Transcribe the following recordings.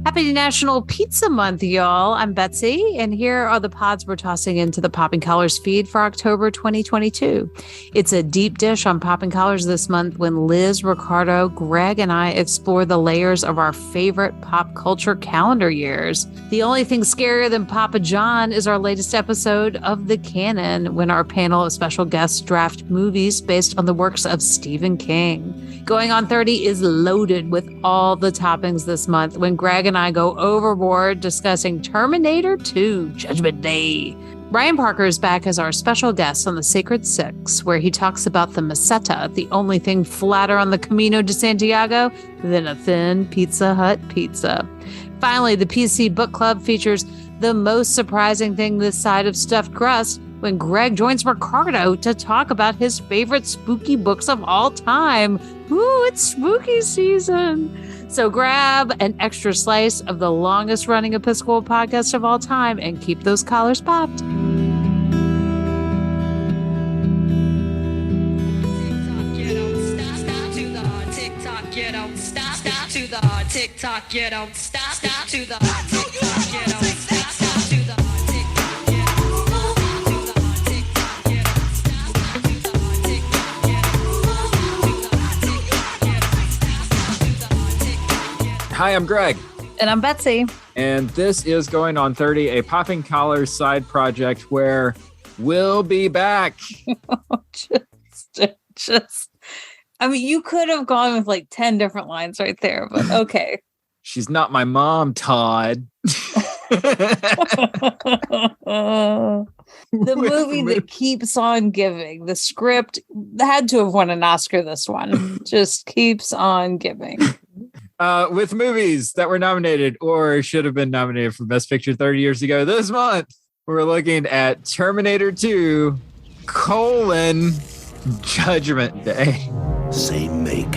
Happy National Pizza Month, y'all. I'm Betsy, and here are the pods we're tossing into the Popping Collars feed for October 2022. It's a deep dish on Popping Collars this month when Liz, Ricardo, Greg, and I explore the layers of our favorite pop culture calendar years. The only thing scarier than Papa John is our latest episode of The Canon, when our panel of special guests draft movies based on the works of Stephen King. Going on 30 is loaded with all the toppings this month when Greg and I go overboard discussing Terminator 2 Judgment Day. Ryan Parker is back as our special guest on The Sacred Six, where he talks about the Meseta, the only thing flatter on the Camino de Santiago than a thin Pizza Hut pizza. Finally, the PC Book Club features the most surprising thing this side of stuffed crust when Greg joins Ricardo to talk about his favorite spooky books of all time. Ooh, it's spooky season. So grab an extra slice of the longest running Episcopal podcast of all time and keep those collars popped. TikTok, you don't stop. Stop to the TikTok, you don't stop. Stop to the TikTok, you don't stop. Stop to the TikTok, you don't. Hi, I'm Greg. And I'm Betsy. And this is Going on 30, a Popping Collars side project where we'll be back. just, I mean, you could have gone with like 10 different lines right there, but okay. She's not my mom, Todd. The movie that keeps on giving. The script had to have won an Oscar, this one. Just keeps on giving. With movies that were nominated or should have been nominated for Best Picture 30 years ago this month, we're looking at Terminator 2, Judgment Day. Same make.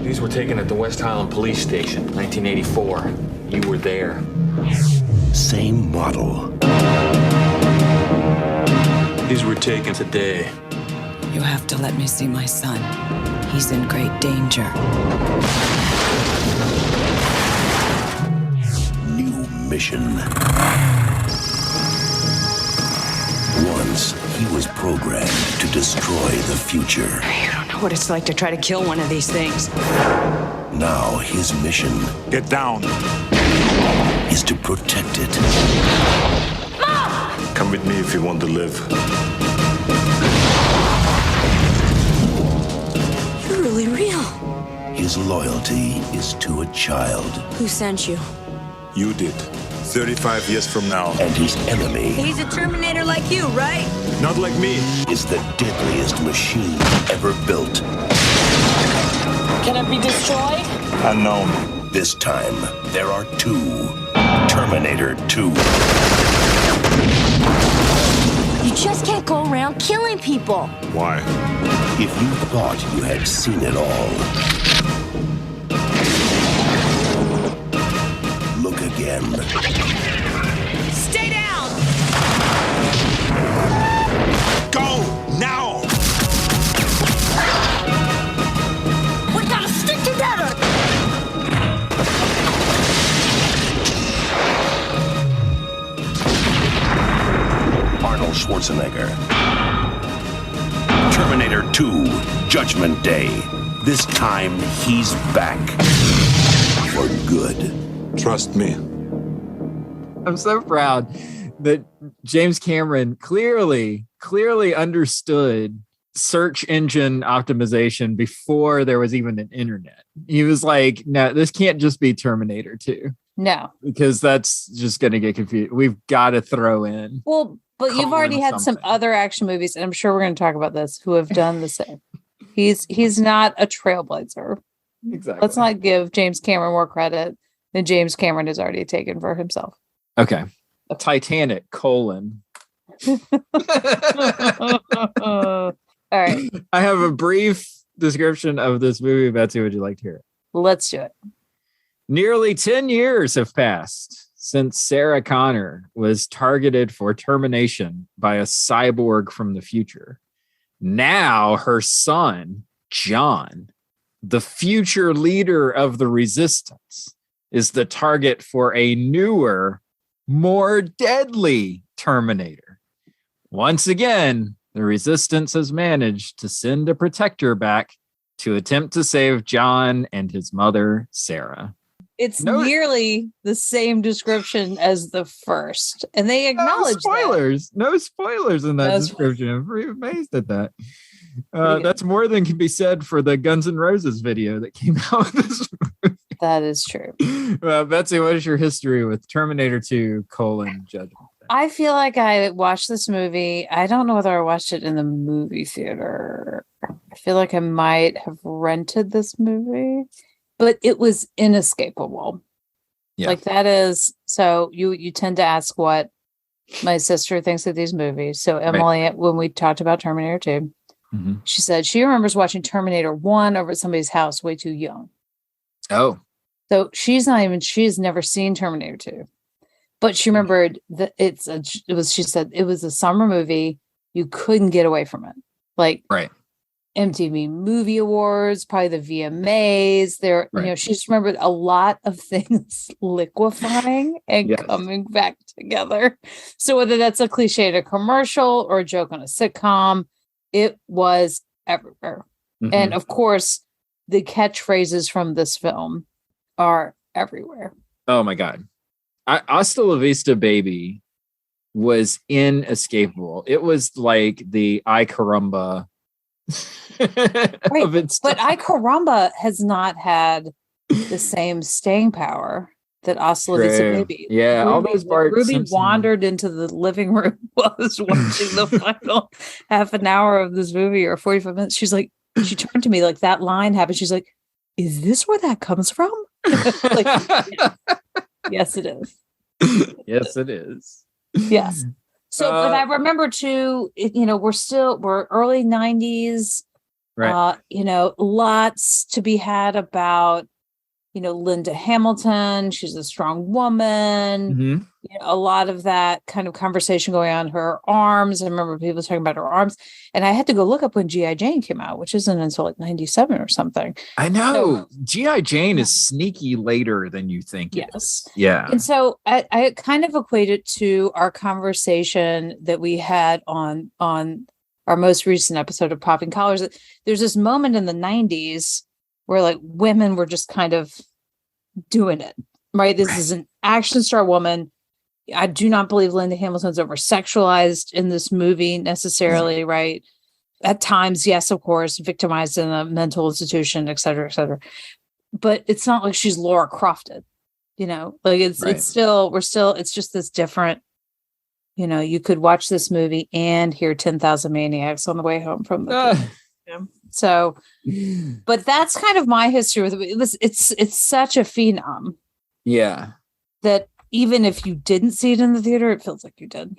These were taken at the West Highland Police Station, 1984. You were there. Same model. These were taken today. You have to let me see my son. He's in great danger. New mission. Once, he was programmed to destroy the future. You don't know what it's like to try to kill one of these things. Now, his mission Get down. is to protect it. Come with me if you want to live. You're really real. His loyalty is to a child. Who sent you? You did. 35 years from now. And his enemy He's a Terminator like you, right? Not like me. is the deadliest machine ever built. Can it be destroyed? Unknown. This time, there are two. Terminator 2. You just can't go around killing people. Why? If you thought you had seen it all, look again. Stay down! Go now! We gotta stick together! Arnold Schwarzenegger. Terminator 2, Judgment Day. This time, he's back. For good. Trust me. I'm so proud that James Cameron clearly understood search engine optimization before there was even an internet. He was like, no, this can't just be Terminator 2. No. Because that's just going to get confused. We've got to throw in. Well, but you've already had some other action movies, and I'm sure we're going to talk about this, who have done the same. He's not a trailblazer. Exactly. Let's not give James Cameron more credit than James Cameron has already taken for himself. Okay. Titanic, All right. I have a brief description of this movie. Betsy, would you like to hear it? Let's do it. Nearly 10 years have passed since Sarah Connor was targeted for termination by a cyborg from the future. Now her son, John, the future leader of the resistance, is the target for a newer, more deadly Terminator. Once again, the Resistance has managed to send a protector back to attempt to save John and his mother, Sarah. It's nearly the same description as the first, and they acknowledge No spoilers in that description. I'm pretty amazed at that. That's more than can be said for the Guns N' Roses video that came out with this movie. That is true. Betsy, what is your history with Terminator 2: Judgment? I feel like I watched this movie. I don't know whether I watched it in the movie theater. I feel like I might have rented this movie, but it was inescapable. Yeah. Like that is, so you tend to ask what my sister thinks of these movies. So Emily, when we talked about Terminator 2, she said she remembers watching Terminator 1 over at somebody's house way too young. Oh. So she's never seen Terminator 2. But she remembered that she said it was a summer movie. You couldn't get away from it. Like MTV Movie Awards, probably the VMAs. She just remembered a lot of things liquefying and coming back together. So whether that's a cliche at a commercial or a joke on a sitcom, it was everywhere. And of course, the catchphrases from this film are everywhere. Oh my God. Hasta la Vista Baby was inescapable. It was like the I Caramba of its time. But I Caramba has not had the same staying power that Hasta la Vista Baby. Yeah, all those parts. Ruby wandered into the living room while I was watching the final half an hour of this movie or 45 minutes. She's like, she turned to me like that line happened. She's like, is this where that comes from? Like, yes, it is. Yes, it is. Yes. So, but I remember too, we're early 90s, right? Lots to be had about, Linda Hamilton. She's a strong woman. A lot of that kind of conversation going on her arms. I remember people talking about her arms, and I had to go look up when G.I. Jane came out, which isn't until like 97 or something. I know. G.I. Jane is sneaky later than you think. Yes. Yeah. And so I kind of equate it to our conversation that we had on our most recent episode of Popping Collars. There's this moment in the 90s where like women were just kind of doing it, right? This is an action star woman. I do not believe Linda Hamilton's over sexualized in this movie necessarily, right? At times, yes, of course, victimized in a mental institution, et cetera, et cetera. But it's not like she's Laura Crofted, like it's just this different, you could watch this movie and hear 10,000 Maniacs on the way home from the So, but that's kind of my history with it. It's such a phenom. Yeah. That even if you didn't see it in the theater, it feels like you did.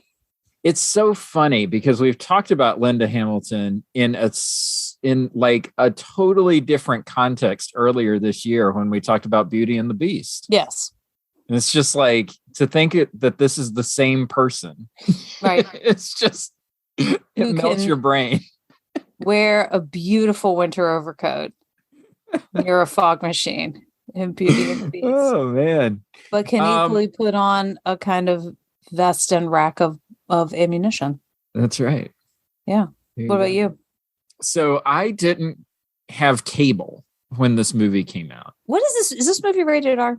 It's so funny because we've talked about Linda Hamilton in like a totally different context earlier this year when we talked about Beauty and the Beast. Yes. And it's just like to think that this is the same person. Right. It's just, it melts your brain. Wear a beautiful winter overcoat near a fog machine in Beauty and the Beast. Oh man! But can equally put on a kind of vest and rack of ammunition. That's right. Yeah. What about you? So I didn't have cable when this movie came out. What is this? Is this movie rated R?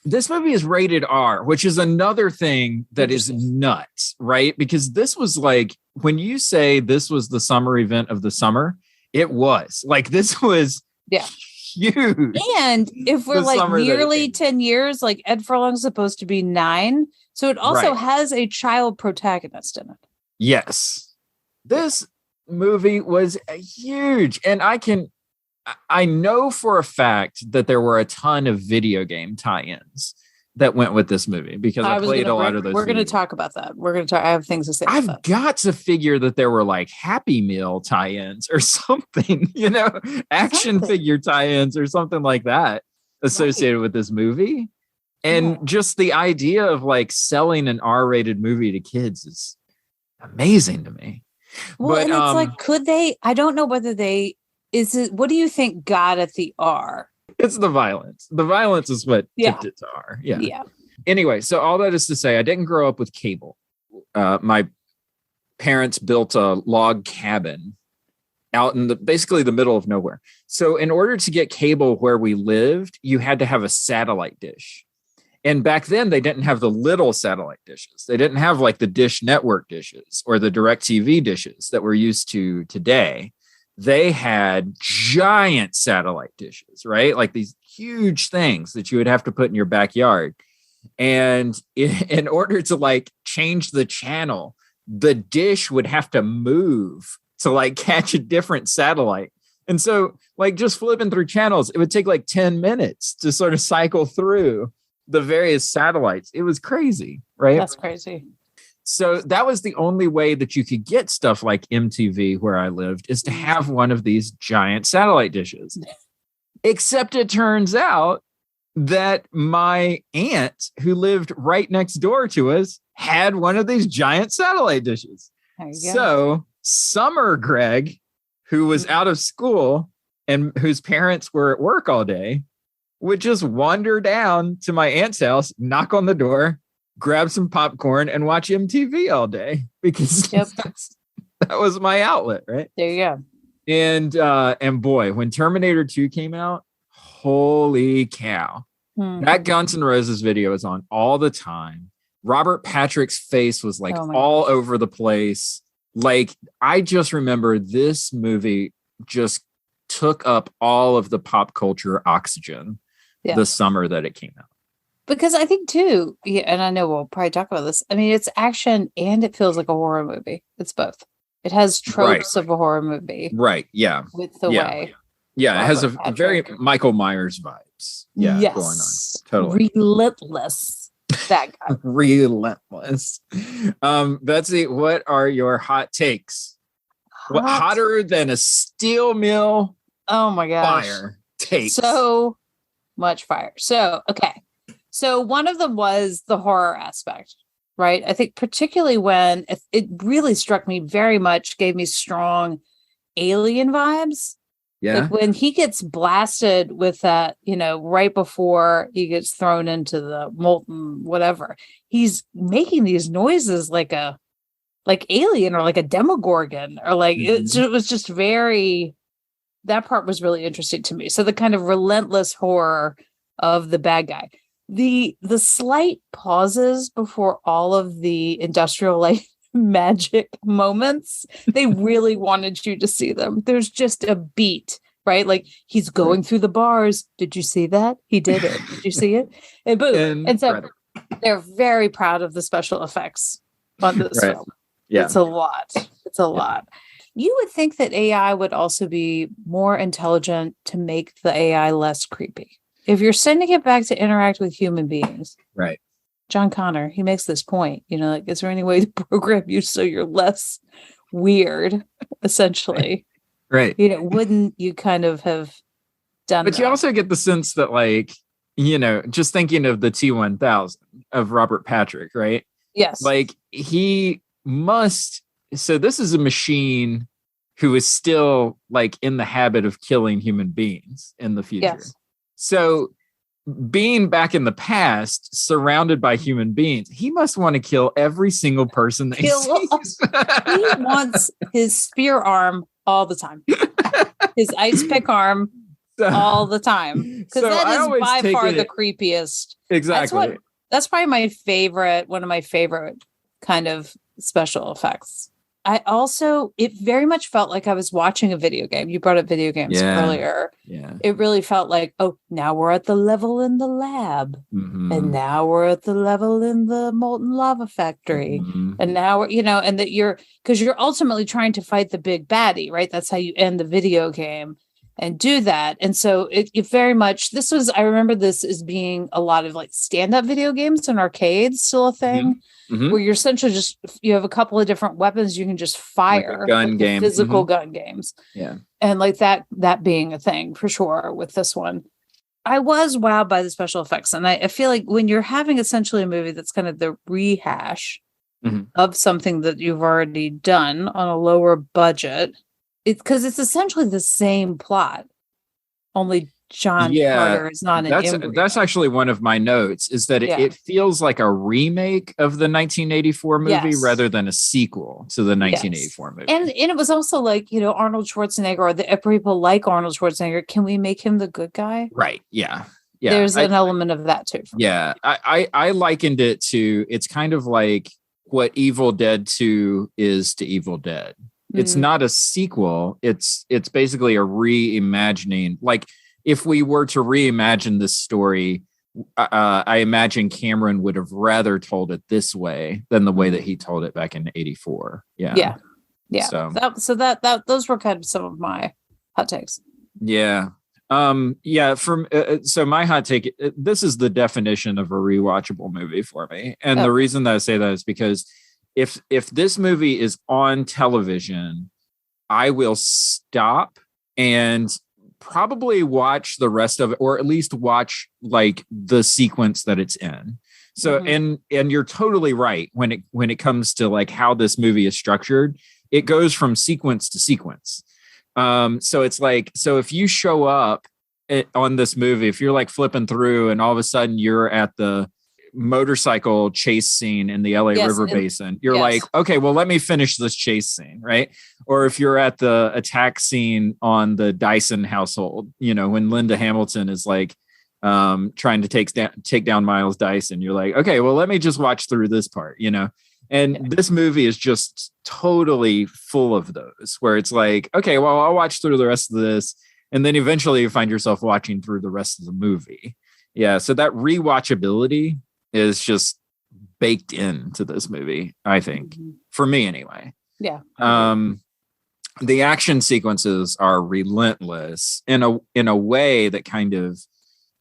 This movie is rated R, which is another thing that is nuts, right? Because this was like, when you say this was the summer event of the summer, it was. Like, this was huge. And if we're like nearly 10 years, like Ed Furlong's supposed to be 9. So it also has a child protagonist in it. Yes. This movie was huge. And I know for a fact that there were a ton of video game tie-ins that went with this movie because I played a lot of those. We're going to talk about that. We're going to talk. I have things to say. I've got to figure that there were like Happy Meal tie-ins or something, action figure tie-ins or something like that associated with this movie. And just the idea of like selling an R-rated movie to kids is amazing to me. Well, but, and it's like, could they? I don't know whether they. What do you think got at the R? It's the violence. The violence is what Yeah. tipped it to R. Yeah. Yeah. Anyway, so all that is to say, I didn't grow up with cable. My parents built a log cabin out in basically the middle of nowhere. So in order to get cable where we lived, you had to have a satellite dish. And back then they didn't have the little satellite dishes. They didn't have like the Dish Network dishes or the DirecTV dishes that we're used to today. They had giant satellite dishes, right? Like these huge things that you would have to put in your backyard. And in order to like change the channel, the dish would have to move to like catch a different satellite. And so like just flipping through channels, it would take like 10 minutes to sort of cycle through the various satellites. It was crazy, right? That's crazy. So that was the only way that you could get stuff like MTV where I lived, is to have one of these giant satellite dishes. Except it turns out that my aunt, who lived right next door to us, had one of these giant satellite dishes. There you go. So Summer Greg, who was out of school and whose parents were at work all day, would just wander down to my aunt's house, knock on the door, grab some popcorn, and watch MTV all day, because that was my outlet, right? There you go. And boy, when Terminator 2 came out, holy cow. That Guns N' Roses video is on all the time. Robert Patrick's face was like all over the place. Like, I just remember this movie just took up all of the pop culture oxygen the summer that it came out. Because I think too, and I know we'll probably talk about this. I mean, it's action and it feels like a horror movie. It's both. It has tropes of a horror movie. Right. Yeah. With the way. Yeah. It has a Patrick. very Michael Myers vibes. Yeah. Yes. Going on. Totally. Relentless. That guy. Relentless. Betsy, what are your hot takes? What hotter than a steel mill? Oh my gosh. Fire takes. So much fire. So, okay. So one of them was the horror aspect, right? I think particularly when it really struck me very much, gave me strong Alien vibes. Yeah. Like when he gets blasted with that, right before he gets thrown into the molten whatever, he's making these noises like Alien or like a Demogorgon or like it was just very, that part was really interesting to me. So the kind of relentless horror of the bad guy. The slight pauses before all of the industrial light magic moments, they really wanted you to see them. There's just a beat, right? Like he's going through the bars. Did you see that? He did it. Did you see it? And boom. And so they're very proud of the special effects on this film. Yeah. It's a lot. It's a lot. You would think that AI would also be more intelligent to make the AI less creepy. If you're sending it back to interact with human beings, right? John Connor, he makes this point, like, is there any way to program you so you're less weird, essentially? Right. Wouldn't you kind of have done But that? you also get the sense that, like, just thinking of the T-1000 of Robert Patrick, right? Yes. Like, he must, so this is a machine who is still, like, in the habit of killing human beings in the future. Yes. So being back in the past, surrounded by human beings, he must want to kill every single person that he sees. He wants his spear arm all the time. His ice pick arm all the time. Because that is by far the creepiest. Exactly. That's probably one of my favorite kind of special effects. It very much felt like I was watching a video game. You brought up video games earlier. Yeah. It really felt like, now we're at the level in the lab. Mm-hmm. And now we're at the level in the molten lava factory. Mm-hmm. And now we're, and that because you're ultimately trying to fight the big baddie, right? That's how you end the video game and do that. And so it very much, I remember this as being a lot of like stand-up video games and arcades, still a thing. Mm-hmm. Where you're essentially you have a couple of different weapons you can just fire, like a gun game, physical gun games. Yeah. And like that being a thing for sure with this one. I was wowed by the special effects. And I feel like when you're having essentially a movie that's kind of the rehash of something that you've already done on a lower budget, because it's essentially the same plot, only John Carter is not an embryo. That's actually one of my notes, is that it feels like a remake of the 1984 movie rather than a sequel to the 1984 movie. And it was also like, Arnold Schwarzenegger, or the people like Arnold Schwarzenegger, can we make him the good guy? Right. Yeah. Yeah. There's an element of that too. Yeah. I likened it to, it's kind of like what Evil Dead 2 is to Evil Dead. It's not a sequel. It's basically a reimagining. Like, if we were to reimagine this story, I imagine Cameron would have rather told it this way than the way that he told it back in '84. Yeah. So that those were kind of some of my hot takes. Yeah. So my hot take, this is the definition of a rewatchable movie for me. And the reason that I say that is because if this movie is on television, I will stop and probably watch the rest of it, or at least watch like the sequence that it's in. So, and you're totally right when it comes to like how this movie is structured. It goes from sequence to sequence. So it's like, so if you show up on this movie, if you're like flipping through and all of a sudden you're at the motorcycle chase scene in the LA River Basin, you're like, okay, well, let me finish this chase scene, right? Or if you're at the attack scene on the Dyson household, when Linda Hamilton is like trying to take down Miles Dyson, you're like, okay, well, let me just watch through this part, And this movie is just totally full of those where it's like, okay, well, I'll watch through the rest of this. And then eventually you find yourself watching through the rest of the movie. Yeah. So that rewatchability is just baked into this movie, I think, for me anyway. Yeah. The action sequences are relentless in a way that kind of,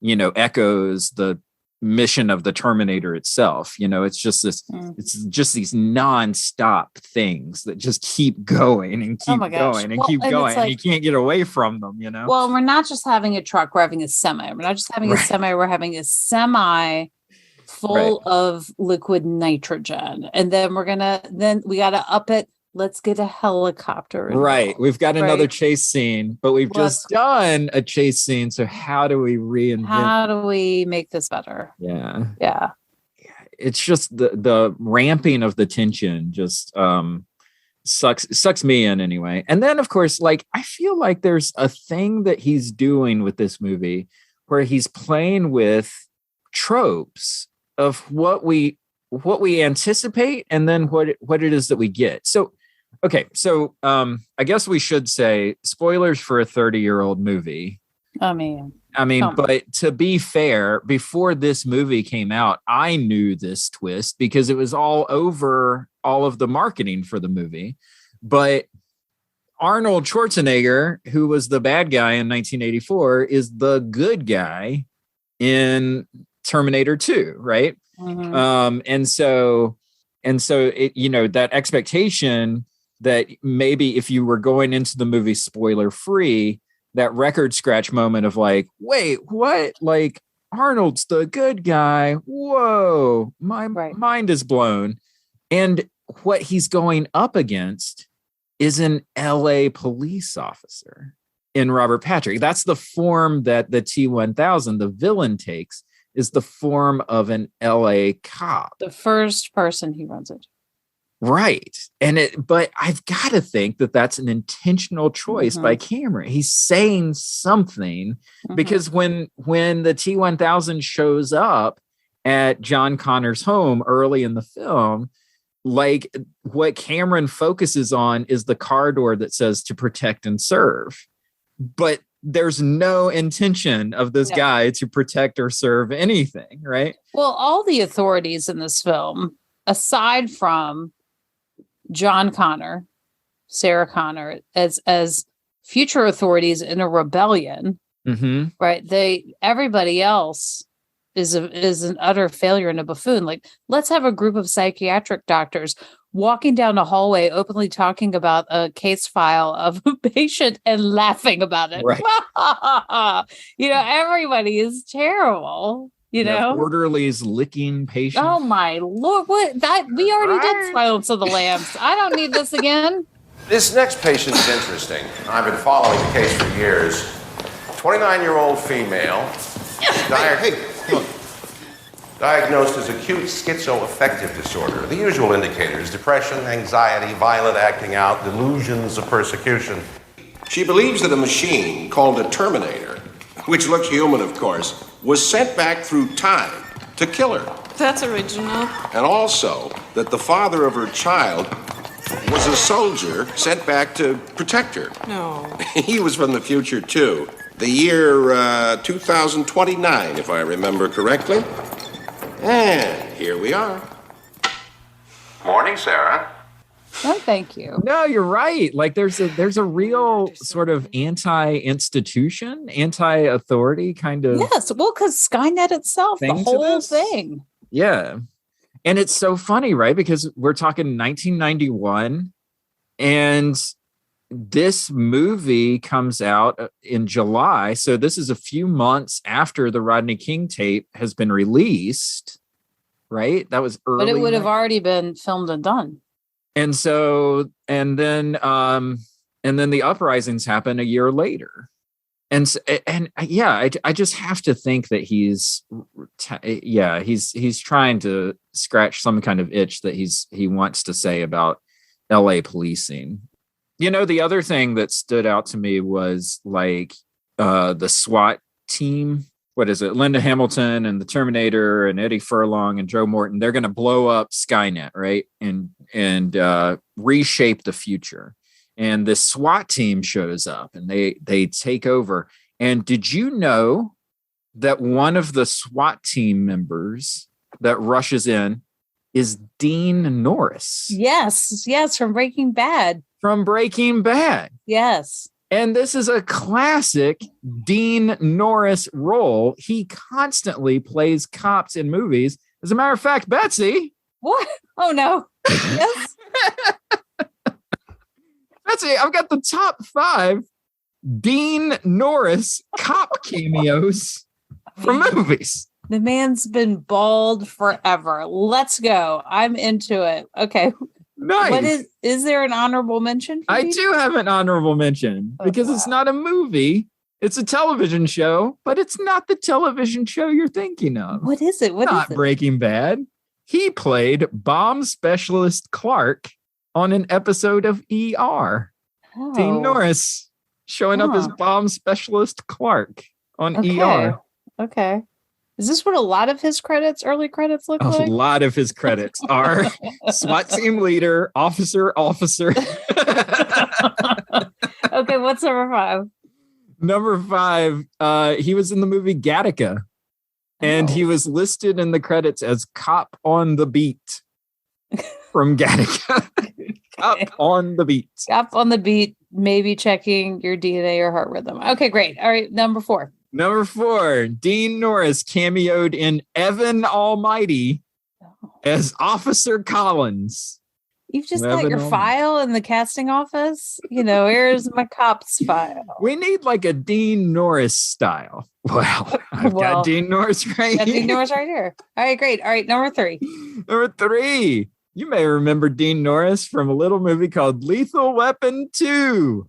echoes the mission of the Terminator itself. It's just this, it's just these nonstop things that just keep going and keep going and keep going. And you can't get away from them, Well, we're not just having a truck, we're having a semi. We're not just having a semi, we're having a semi full of liquid nitrogen. And then we got to up it. Let's get a helicopter involved. Right. We've got another chase scene, but we've just done a chase scene. So how do we reinvent? How do we make this better? Yeah. Yeah. It's just the ramping of the tension just sucks me in anyway. And then of course, like, I feel like there's a thing that he's doing with this movie where he's playing with tropes of what we anticipate and then what it is that we get. So okay, so I guess we should say spoilers for a 30-year-old movie. I mean, but to be fair, before this movie came out, I knew this twist because it was all over all of the marketing for the movie. But Arnold Schwarzenegger, who was the bad guy in 1984, is the good guy in Terminator 2, right? And so it, that expectation that maybe if you were going into the movie spoiler free, that record scratch moment of like, wait, what? Like, Arnold's the good guy. Whoa, my mind is blown. And what he's going up against is an LA police officer in Robert Patrick. That's the form that the T-1000, the villain, takes, is the form of an LA cop. The first person he runs into. Right. But I've got to think that that's an intentional choice by Cameron. He's saying something because when the T-1000 shows up at John Connor's home early in the film, like, what Cameron focuses on is the car door that says to protect and serve. But there's no intention of this guy to protect or serve anything, right? Well, all the authorities in this film, aside from John Connor, Sarah Connor, as future authorities in a rebellion, right? Everybody else is an utter failure and a buffoon. Like, let's have a group of psychiatric doctors walking down a hallway, openly talking about a case file of a patient and laughing about it. Right. Everybody is terrible. Orderlies licking patients. Oh my Lord! We already did Silence of the Lambs. I don't need this again. This next patient is interesting. I've been following the case for years. 29-year-old female, diagnosed as acute schizoaffective disorder. The usual indicators: depression, anxiety, violent acting out, delusions of persecution. She believes that a machine called a Terminator, which looks human, of course, was sent back through time to kill her. That's original. And also that the father of her child was a soldier sent back to protect her. No. He was from the future, too. The year 2029, if I remember correctly. And here we are. Morning, Sarah. No, thank you. No, you're right. Like there's a real sort of anti-institution, anti-authority kind of. Yes, well, because Skynet itself, the whole thing. Yeah. And it's so funny, right? Because we're talking 1991 and this movie comes out in July. So this is a few months after the Rodney King tape has been released, right? That was early. But it would have already been filmed and done. And so, and then the uprisings happen a year later. And I just have to think that he's trying to scratch some kind of itch that he wants to say about LA policing. You know, the other thing that stood out to me was like the SWAT team. What is it? Linda Hamilton and the Terminator and Eddie Furlong and Joe Morton. They're going to blow up Skynet, right? And reshape the future. And this SWAT team shows up and they take over. And did you know that one of the SWAT team members that rushes in is Dean Norris? Yes, from Breaking Bad. Yes. And this is a classic Dean Norris role. He constantly plays cops in movies. As a matter of fact, Betsy. What? Oh, no. Yes. Betsy, I've got the top 5 Dean Norris cop cameos from movies. The man's been bald forever. Let's go. I'm into it. Okay. Nice. What is there an honorable mention? I do have an honorable mention because it's not a movie. It's a television show, but it's not the television show you're thinking of. What is it? Not Breaking Bad. He played bomb specialist Clark on an episode of ER. Oh. Dean Norris showing up as bomb specialist Clark on ER. Okay. Is this what a lot of his early credits look like? A lot of his credits are SWAT team leader, officer. Okay, what's number 5? Number 5, he was in the movie Gattaca. And he was listed in the credits as cop on the beat from Gattaca. Cop on the beat. Cop on the beat, maybe checking your DNA or heart rhythm. Okay, great. All right, number 4. Number 4, Dean Norris cameoed in Evan Almighty as Officer Collins. You've just got your file in the casting office. You know, here's my cop's file. We need like a Dean Norris style. Well, I've got Dean Norris right here. Dean Norris right here. All right, great. All right, number 3. Number 3. You may remember Dean Norris from a little movie called Lethal Weapon 2,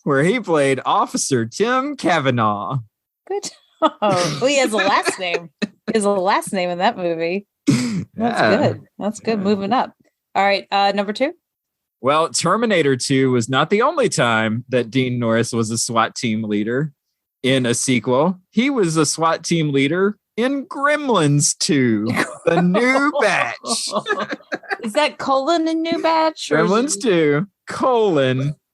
where he played Officer Tim Cavanaugh. Good. Oh, he has a last name. He has a last name in that movie. That's good. That's good. Moving up. All right. Number 2. Well, Terminator 2 was not the only time that Dean Norris was a SWAT team leader in a sequel. He was a SWAT team leader in Gremlins 2, the new batch. Is that colon in new batch? Gremlins 2,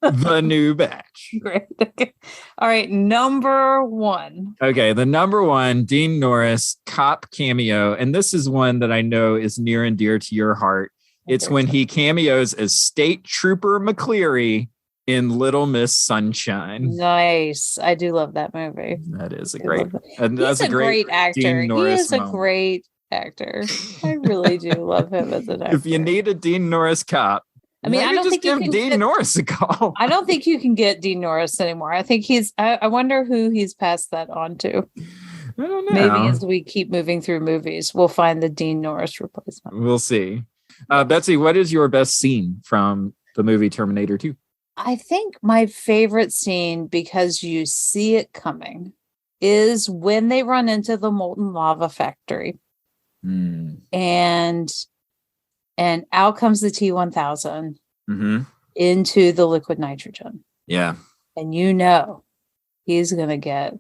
the new batch. Great. Okay. All right. Number 1. Okay. The number 1, Dean Norris cop cameo. And this is one that I know is near and dear to your heart. It's when he cameos as State Trooper McCleary in Little Miss Sunshine. Nice. I do love that movie. That is a great, and that's a great actor. Dean Norris he is a moment. great actor. I really do love him as an actor. If you need a Dean Norris cop, I mean, I don't think you give can Dean Norris a call. I don't think you can get Dean Norris anymore. I think I wonder who he's passed that on to. I don't know. Maybe as we keep moving through movies, we'll find the Dean Norris replacement. We'll see. Betsy, what is your best scene from the movie Terminator 2? I think my favorite scene, because you see it coming, is when they run into the molten lava factory. And out comes the T-1000 into the liquid nitrogen. Yeah. And he's going to get,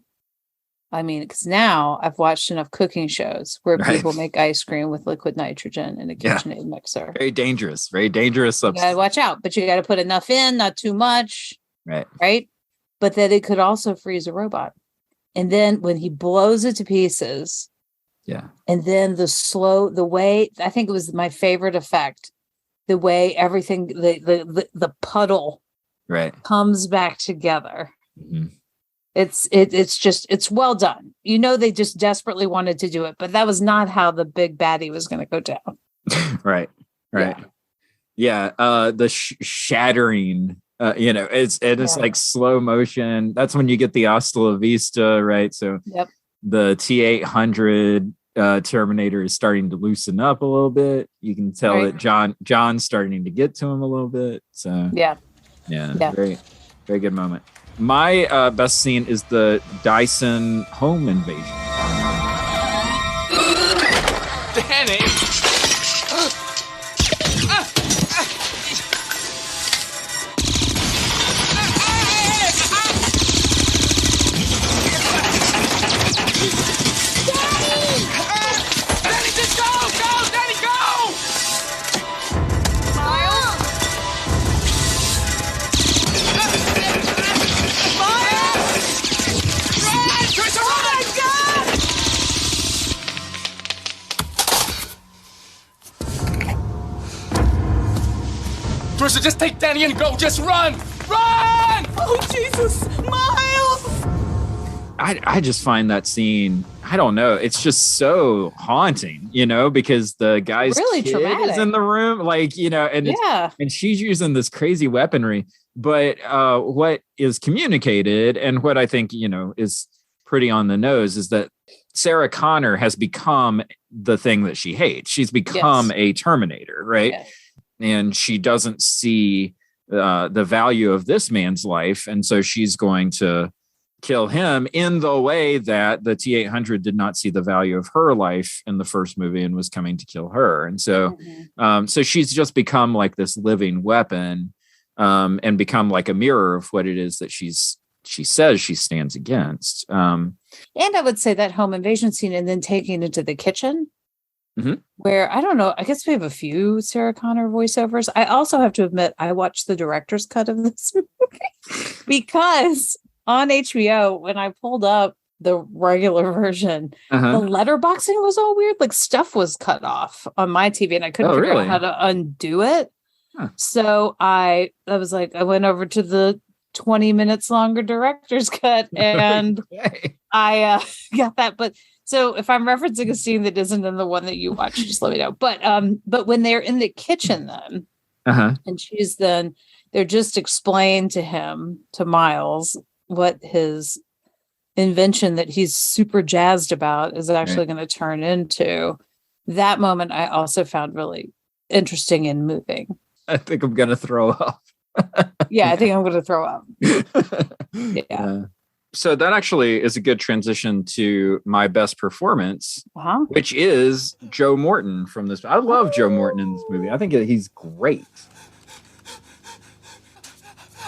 because now I've watched enough cooking shows where people make ice cream with liquid nitrogen in a KitchenAid mixer. Very dangerous substance. You got to watch out, but you got to put enough in, not too much. Right. But that it could also freeze a robot. And then when he blows it to pieces, and then the way, I think it was my favorite effect, the way everything, the puddle comes back together. It's well done. They just desperately wanted to do it, but that was not how the big baddie was going to go down. Right. Yeah. The shattering, it's like slow motion. That's when you get the hasta la vista, right? So the T-800 Terminator is starting to loosen up a little bit. You can tell that John's starting to get to him a little bit. So yeah, very, very good moment. My best scene is the Dyson home invasion. Danny! Trisha, just take Danny and go. Just run! Run! Oh, Jesus! Miles! I just find that scene, I don't know, it's just so haunting, because the guy's really kid traumatic. is in the room, and she's using this crazy weaponry. But what is communicated, and what I think, is pretty on the nose, is that Sarah Connor has become the thing that she hates. She's become a Terminator, right? Yes. And she doesn't see the value of this man's life. And so she's going to kill him in the way that the T-800 did not see the value of her life in the first movie and was coming to kill her. And so, so she's just become like this living weapon, and become like a mirror of what it is that she says she stands against. And I would say that home invasion scene and then taking it to the kitchen, where, I don't know, I guess we have a few Sarah Connor voiceovers. I also have to admit, I watched the director's cut of this movie because on HBO, when I pulled up the regular version, the letterboxing was all weird. Like stuff was cut off on my TV and I couldn't figure out how to undo it. So I was like, I went over to the 20 minutes longer director's cut and I got that. But so if I'm referencing a scene that isn't in the one that you watched, just let me know. But when they're in the kitchen then, and they're just explained to him, to Miles, what his invention that he's super jazzed about is actually going to turn into. That moment I also found really interesting and moving. I think I'm going to throw up. Yeah, I think I'm going to throw up. Yeah. So that actually is a good transition to my best performance, which is Joe Morton from this. I love Joe Morton in this movie. I think he's great.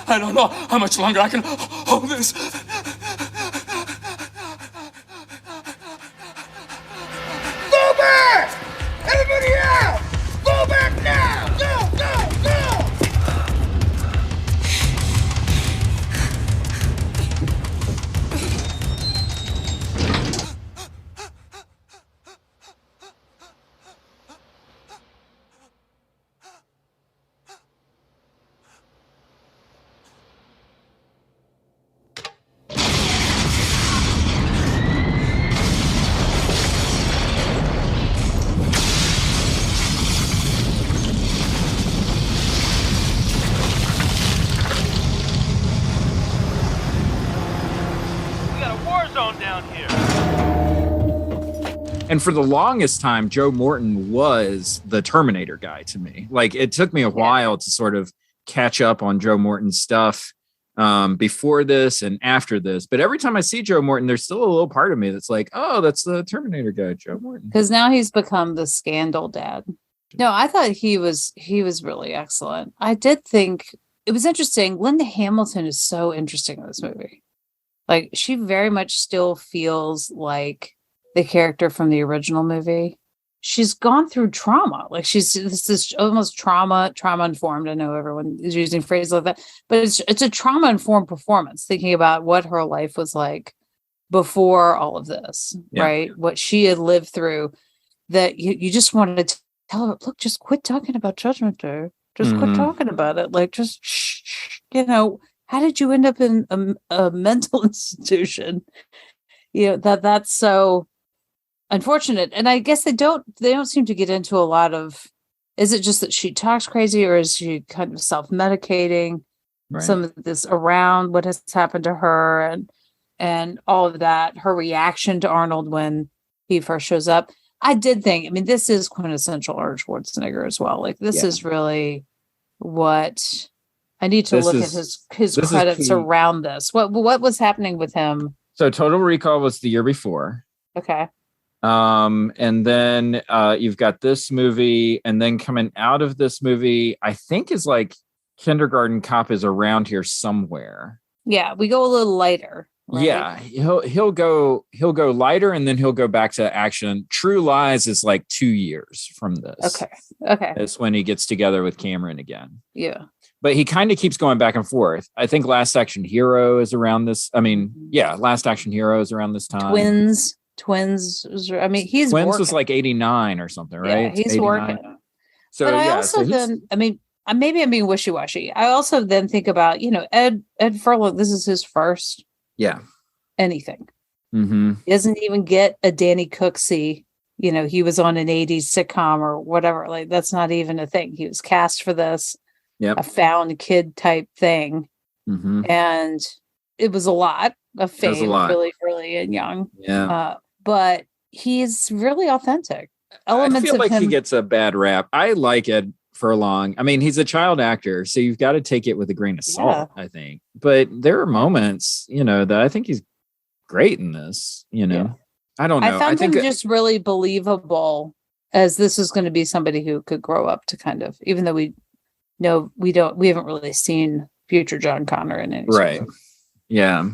I don't know how much longer I can hold this. Go back! Everybody out! Go back now! Go, go, go! And for the longest time, Joe Morton was the Terminator guy to me. Like, it took me a while to sort of catch up on Joe Morton's stuff before this and after this. But every time I see Joe Morton, there's still a little part of me that's like, oh, that's the Terminator guy, Joe Morton. Because now he's become the scandal dad. No, I thought he was really excellent. I did think it was interesting. Linda Hamilton is so interesting in this movie. Like, she very much still feels like the character from the original movie. She's gone through trauma. Like, this is almost trauma informed. I know everyone is using phrases like that, but it's a trauma informed performance, thinking about what her life was like before all of this, right? What she had lived through, that you just wanted to tell her, look, just quit talking about Judgment Day. Just quit talking about it. Like, just, how did you end up in a mental institution? That's so unfortunate. And I guess they don't seem to get into a lot of, is it just that she talks crazy, or is she kind of self-medicating some of this around what has happened to her and all of that, her reaction to Arnold when he first shows up. I did think, this is quintessential Arnold Schwarzenegger as well. Like, this is really what I need to look at his credits around this. What was happening with him? So Total Recall was the year before. Okay. And then you've got this movie, and then coming out of this movie, I think is like Kindergarten Cop is around here somewhere. Yeah, we go a little lighter. Right? Yeah, he'll go lighter, and then he'll go back to action. True Lies is like 2 years from this. Okay. It's when he gets together with Cameron again. Yeah. But he kind of keeps going back and forth. I think Last Action Hero is around this. Last Action Hero is around this time. Twins. He's Twins working. Was like 89 or something, right? Yeah, he's 89. Working. So, but I also maybe I'm being wishy-washy. I also then think about, Ed Furlong, this is his first anything. Mm-hmm. He doesn't even get a Danny Cooksey, he was on an 80s sitcom or whatever. Like, that's not even a thing. He was cast for this, a found kid type thing. Mm-hmm. And it was a lot of fame, really early and young. Yeah. But he's really authentic. I feel like he gets a bad rap. I like Ed Furlong. He's a child actor, so you've got to take it with a grain of salt, I think. But there are moments, that I think he's great in this, I don't know. I found him just really believable, as this is going to be somebody who could grow up to kind of, even though we haven't really seen future John Connor in any right. Sort of. Yeah.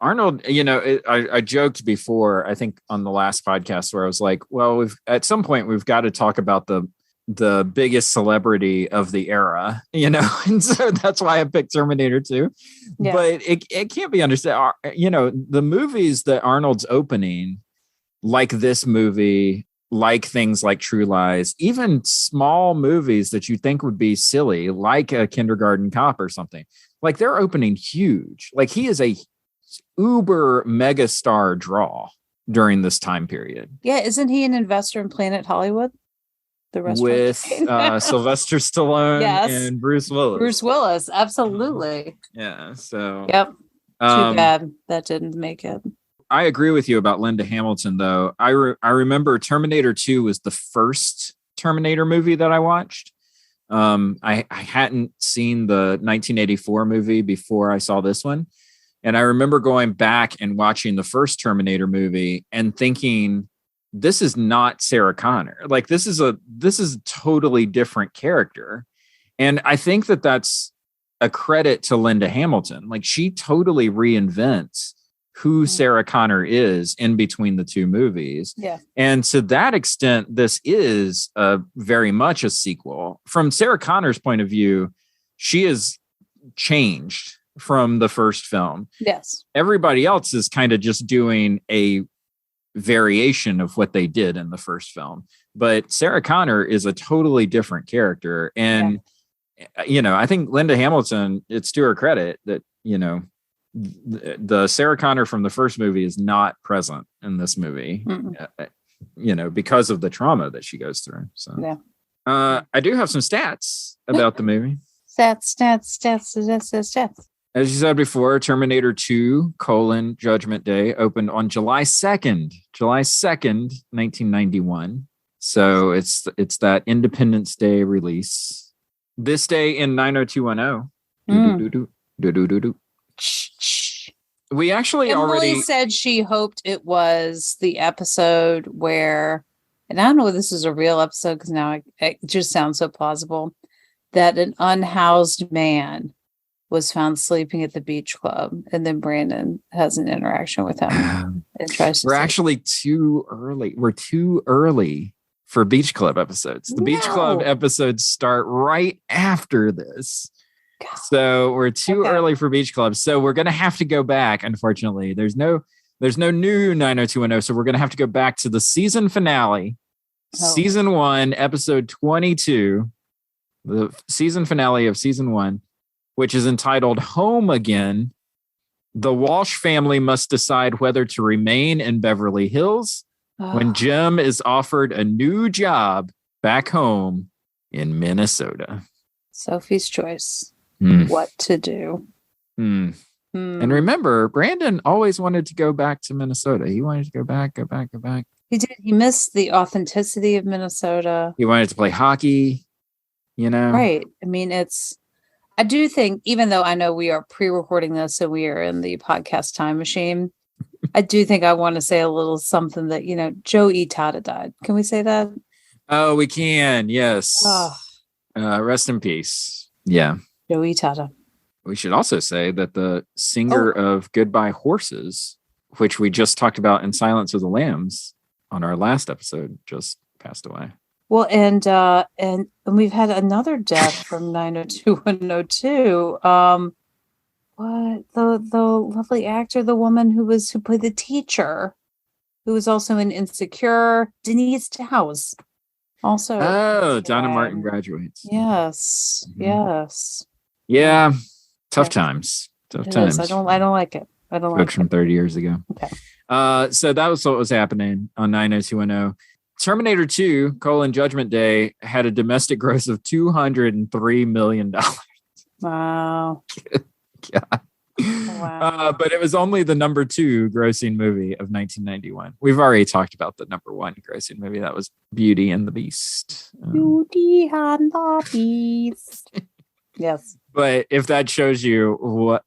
Arnold, I joked before, I think on the last podcast, where I was like, well, at some point we've got to talk about the biggest celebrity of the era, and so that's why I picked Terminator 2. Yeah. But it can't be understood. The movies that Arnold's opening, like this movie, like things like True Lies, even small movies that you think would be silly, like a Kindergarten Cop or something, like they're opening huge. Like, he is a uber mega star draw during this time period. Yeah, isn't he an investor in Planet Hollywood? The with Sylvester Stallone and Bruce Willis. Absolutely. Yeah. So. Yep. Too bad that didn't make it. I agree with you about Linda Hamilton, though. I remember Terminator 2 was the first Terminator movie that I watched. I hadn't seen the 1984 movie before I saw this one. And I remember going back and watching the first Terminator movie and thinking, this is not Sarah Connor. Like, this is a totally different character. And I think that that's a credit to Linda Hamilton. Like, she totally reinvents who Sarah Connor is in between the two movies. Yeah. And to that extent, this is very much a sequel. From Sarah Connor's point of view, she is changed from the first film. Yes. Everybody else is kind of just doing a variation of what they did in the first film. But Sarah Connor is a totally different character. And, I think Linda Hamilton, it's to her credit that, the Sarah Connor from the first movie is not present in this movie, because of the trauma that she goes through. So, I do have some stats about the movie. Stats. As you said before, Terminator 2, Judgment Day opened on July 2nd, 1991. So it's that Independence Day release. This Day in 90210. Do-do-do-do. We actually Emily already said she hoped it was the episode where, and I don't know if this is a real episode because now it just sounds so plausible, that an unhoused man was found sleeping at the beach club, and then Brandon has an interaction with him and tries to. We're actually too early. We're too early for Beach Club episodes. The Beach Club episodes start right after this. God. So we're too early for Beach Club. So we're going to have to go back. Unfortunately, there's no new 90210. So we're going to have to go back to the season finale, season 1, episode 22, the season finale of season 1, which is entitled Home Again. The Walsh family must decide whether to remain in Beverly Hills when Jim is offered a new job back home in Minnesota. Sophie's choice. What to do. And remember, Brandon always wanted to go back to Minnesota. He wanted to go back. He did. He missed the authenticity of Minnesota. He wanted to play hockey, Right. I mean, I do think, even though I know we are pre-recording this, so we are in the podcast time machine, I do think I want to say a little something that, Joe Itada died. Can we say that? Oh, we can. Yes. Rest in peace. Yeah. Joe Itada. We should also say that the singer of Goodbye Horses, which we just talked about in Silence of the Lambs on our last episode, just passed away. Well, and we've had another death from 90210 what the lovely actor, the woman who played the teacher, who was also in Insecure, Denise Dowse. Also, Donna Martin graduates. Yes, yes. Yeah, tough times. Tough times. I don't like it. I don't like it. From 30 years ago. Okay. So that was what was happening on 90210. Terminator 2, Judgment Day, had a domestic gross of $203 million. Wow. God. Wow. But it was only the number 2 grossing movie of 1991. We've already talked about the number 1 grossing movie. That was Beauty and the Beast. Beauty and the Beast. Yes. But if that shows you what,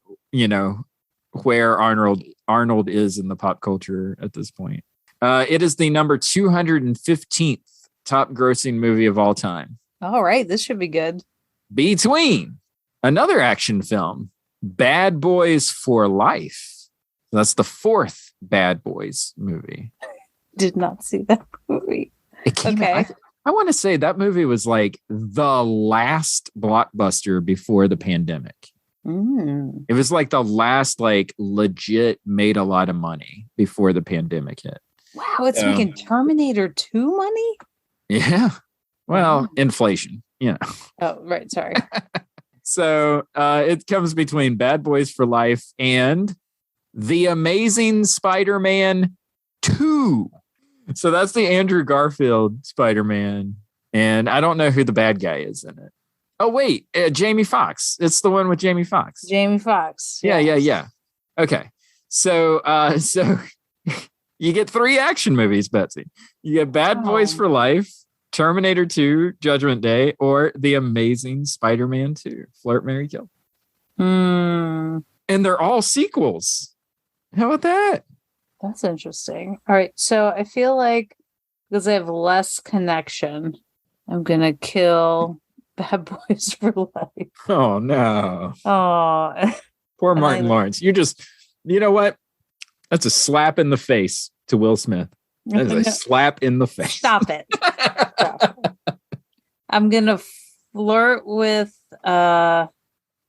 where Arnold is in the pop culture at this point. It is the number 215th top grossing movie of all time. All right. This should be good. Between another action film, Bad Boys for Life. That's the 4th Bad Boys movie. Did not see that movie. It came out, I want to say that movie was like the last blockbuster before the pandemic. It was like the last legit made a lot of money before the pandemic hit. Wow, it's making Terminator 2 money? Yeah. Well, inflation, Oh, right. Sorry. So it comes between Bad Boys for Life and The Amazing Spider-Man 2. So that's the Andrew Garfield Spider-Man. And I don't know who the bad guy is in it. Oh, wait. Jamie Foxx. It's the one with Jamie Foxx. Jamie Foxx. Yeah. Okay. So you get 3 action movies, Betsy. You get Bad Boys for Life, Terminator 2, Judgment Day, or The Amazing Spider-Man 2, Flirt, Marry, Kill. And they're all sequels. How about that? That's interesting. All right. So I feel like because I have less connection, I'm going to kill Bad Boys for Life. Oh, no. Oh. Poor Martin Lawrence. You know what? That's a slap in the face to Will Smith. That is a slap in the face. Stop it. I'm going to flirt with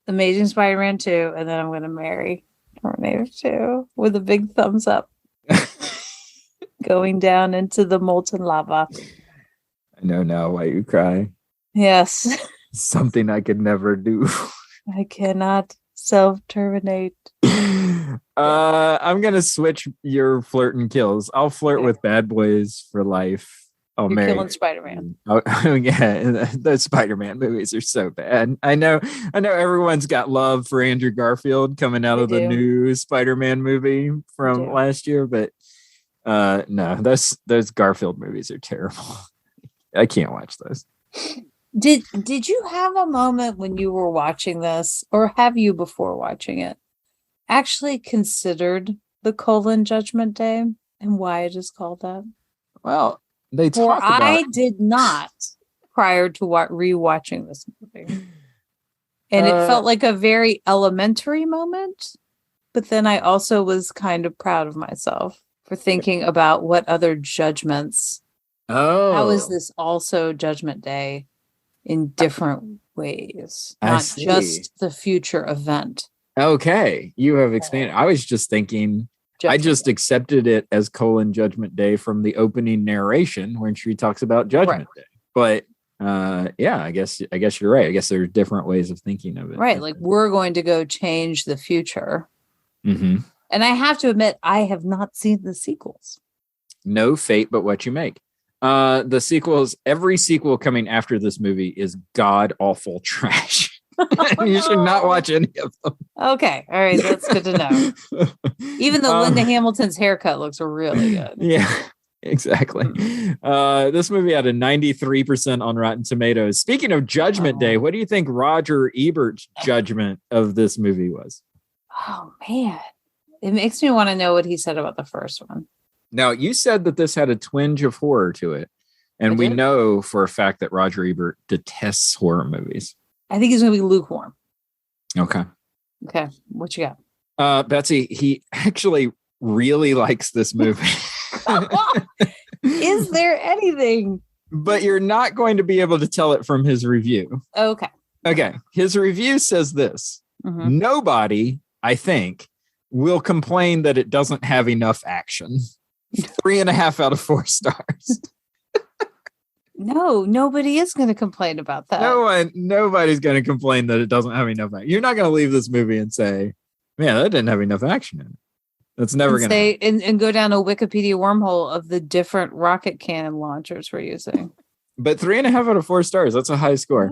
Amazing Spider-Man 2, and then I'm going to marry Terminator 2 with a big thumbs up. Going down into the molten lava. I know now why you cry. Yes. Something I could never do. I cannot self-terminate. I'm going to switch your flirt and kills. I'll flirt with Bad Boys for Life. You're marry. Killing Spider-Man. Oh, yeah, the Spider-Man movies are so bad. I know everyone's got love for Andrew Garfield coming out of the new Spider-Man movie from last year, but no, those Garfield movies are terrible. I can't watch those. Did you have a moment when you were watching this, or have you before watching it, actually considered the Judgment Day and why it is called that? Well, they For talk about. I did not prior to rewatching this movie, and it felt like a very elementary moment. But then I also was kind of proud of myself for thinking about what other judgments. Oh, How is this also Judgment Day in different ways, I not see. just the future event? Okay, you have expanded. I was just thinking. I just accepted it as Judgment Day from the opening narration when she talks about Judgment Day. But yeah, I guess you're right. I guess there's different ways of thinking of it. Right, like we're going to go change the future. Mm-hmm. And I have to admit, I have not seen the sequels. No fate but what you make. The sequels, every sequel coming after this movie is god awful trash. You should not watch any of them. Okay, all right, that's good to know. Even though Linda Hamilton's haircut looks really good. Yeah, exactly. This movie had a 93% on Rotten Tomatoes. Speaking of Judgment Day, what do you think Roger Ebert's judgment of this movie was? Oh man, it makes me want to know what he said about the first one. Now, you said that this had a twinge of horror to it, and we know for a fact that Roger Ebert detests horror movies. I think he's going to be lukewarm. Okay. Okay. What you got? Betsy, he actually really likes this movie. Is there anything? But you're not going to be able to tell it from his review. Okay. Okay. His review says this. Mm-hmm. Nobody, I think, will complain that it doesn't have enough action. 3.5 out of 4 stars. No, nobody is going to complain about that. Nobody's going to complain that it doesn't have enough action. You're not going to leave this movie and say, man, that didn't have enough action in it. That's never going to say and go down a Wikipedia wormhole of the different rocket cannon launchers we're using. But 3.5 out of 4 stars. That's a high score.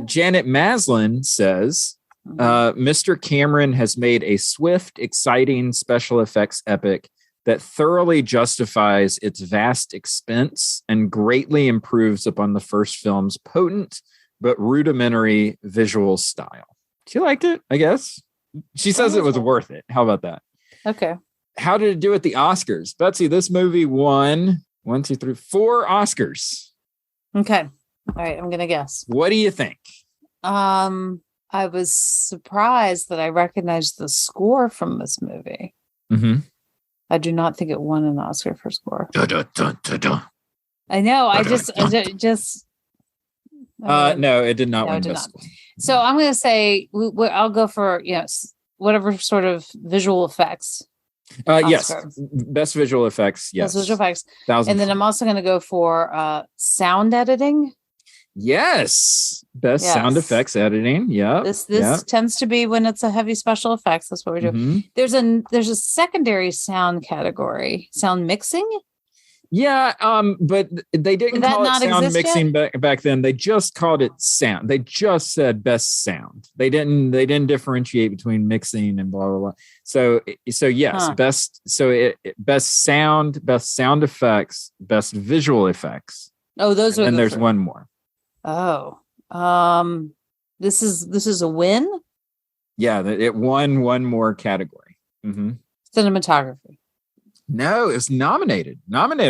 Janet Maslin says, Mr. Cameron has made a swift, exciting special effects epic that thoroughly justifies its vast expense and greatly improves upon the first film's potent but rudimentary visual style. She liked it, I guess. She says it was worth it. How about that? Okay. How did it do at the Oscars? Betsy, this movie won 4 Oscars. Okay. All right, I'm going to guess. What do you think? I was surprised that I recognized the score from this movie. Mm-hmm. I do not think it won an Oscar for score. Dun, dun, dun, dun, dun. I know. No, it did not win best score. So I'm going to say I'll go for whatever sort of visual effects. Yes, best visual effects. Yes, best visual effects. And then I'm also going to go for sound editing. Yes, best sound effects editing. Yeah, this tends to be when it's a heavy special effects. That's what we do. Mm-hmm. There's a secondary sound category, sound mixing. Yeah, but they didn't call it sound mixing back then. They just called it sound. They just said best sound. They didn't differentiate between mixing and blah blah blah. So yes, best sound, best sound effects, best visual effects. Oh, those are. And there's one more. Oh, this is a win. Yeah, it won one more category. Mm-hmm. Cinematography. No, it was nominated